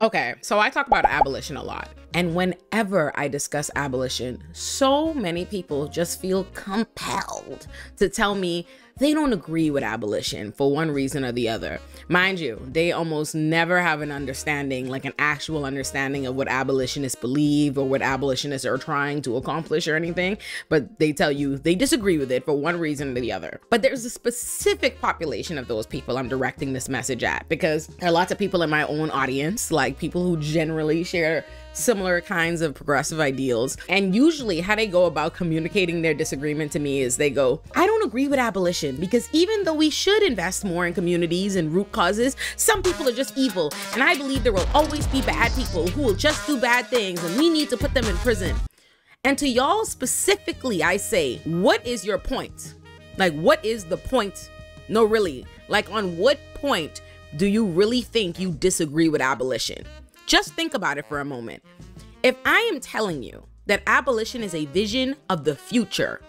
Okay, so I talk about abolition a lot. And whenever I discuss abolition, so many people just feel compelled to tell me they don't agree with abolition for one reason or the other. Mind you, they almost never have an understanding, like an actual understanding of what abolitionists believe or what abolitionists are trying to accomplish or anything, but they tell you they disagree with it for one reason or the other. But there's a specific population of those people I'm directing this message at, because there are lots of people in my own audience, like people who generally share similar kinds of progressive ideals. And usually how they go about communicating their disagreement to me is they go, I don't agree with abolition because even though we should invest more in communities and root causes, some people are just evil. And I believe there will always be bad people who will just do bad things and we need to put them in prison. And to y'all specifically, I say, what is your point? Like, what is the point? No, really, like on what point do you really think you disagree with abolition? Just think about it for a moment. If I am telling you that abolition is a vision of the future,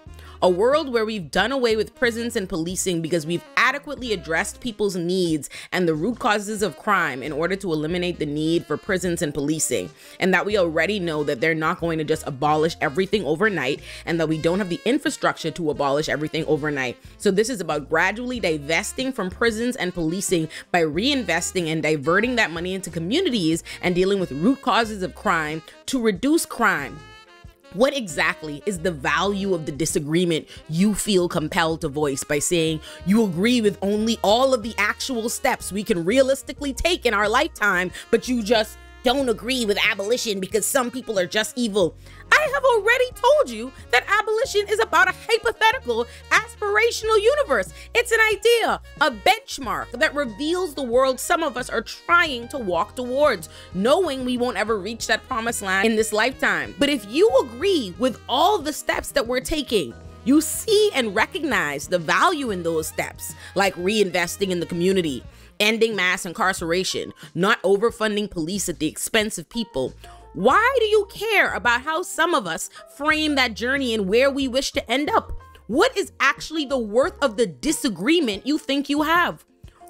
a world where we've done away with prisons and policing because we've adequately addressed people's needs and the root causes of crime in order to eliminate the need for prisons and policing, and that we already know that they're not going to just abolish everything overnight, and that we don't have the infrastructure to abolish everything overnight. So this is about gradually divesting from prisons and policing by reinvesting and diverting that money into communities and dealing with root causes of crime to reduce crime. What exactly is the value of the disagreement you feel compelled to voice by saying you agree with only all of the actual steps we can realistically take in our lifetime, but you just don't agree with abolition because some people are just evil? I have already told you that abolition is about a hypothetical, aspirational universe. It's an idea, a benchmark that reveals the world some of us are trying to walk towards, knowing we won't ever reach that promised land in this lifetime. But if you agree with all the steps that we're taking, you see and recognize the value in those steps, like reinvesting in the community, ending mass incarceration, not overfunding police at the expense of people. Why do you care about how some of us frame that journey and where we wish to end up? What is actually the worth of the disagreement you think you have?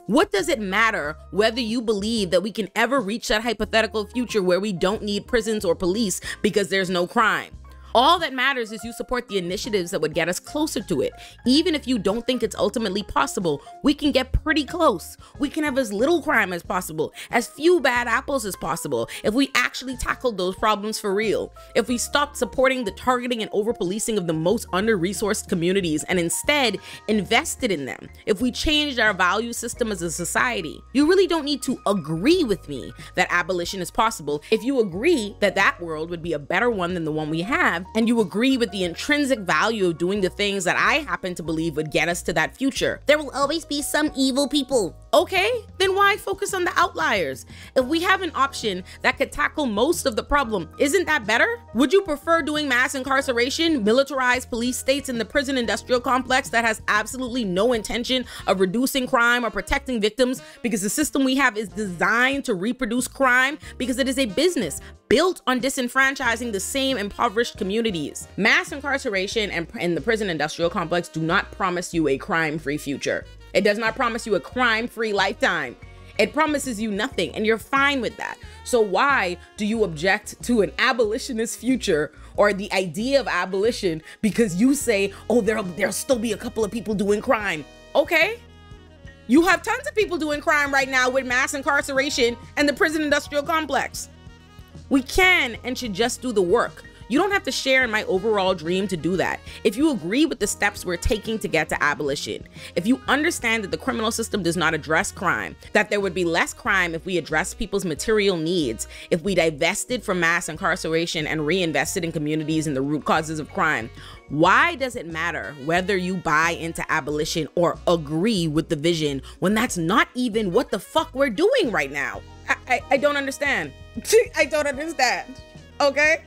What does it matter whether you believe that we can ever reach that hypothetical future where we don't need prisons or police because there's no crime? All that matters is you support the initiatives that would get us closer to it. Even if you don't think it's ultimately possible, we can get pretty close. We can have as little crime as possible, as few bad apples as possible, if we actually tackled those problems for real. If we stopped supporting the targeting and over-policing of the most under-resourced communities and instead invested in them. If we changed our value system as a society. You really don't need to agree with me that abolition is possible if you agree that that world would be a better one than the one we have, and you agree with the intrinsic value of doing the things that I happen to believe would get us to that future. There will always be some evil people. Okay, then why focus on the outliers? If we have an option that could tackle most of the problem, isn't that better? Would you prefer doing mass incarceration, militarized police states, in the prison industrial complex that has absolutely no intention of reducing crime or protecting victims because the system we have is designed to reproduce crime because it is a business built on disenfranchising the same impoverished communities? Mass incarceration and the prison industrial complex do not promise you a crime-free future. It does not promise you a crime-free lifetime. It promises you nothing, and you're fine with that. So why do you object to an abolitionist future or the idea of abolition because you say, oh, there'll still be a couple of people doing crime? Okay. You have tons of people doing crime right now with mass incarceration and the prison industrial complex. We can and should just do the work. You don't have to share in my overall dream to do that. If you agree with the steps we're taking to get to abolition, if you understand that the criminal system does not address crime, that there would be less crime if we addressed people's material needs, if we divested from mass incarceration and reinvested in communities and the root causes of crime, why does it matter whether you buy into abolition or agree with the vision when that's not even what the fuck we're doing right now? I don't understand. I don't understand. Okay?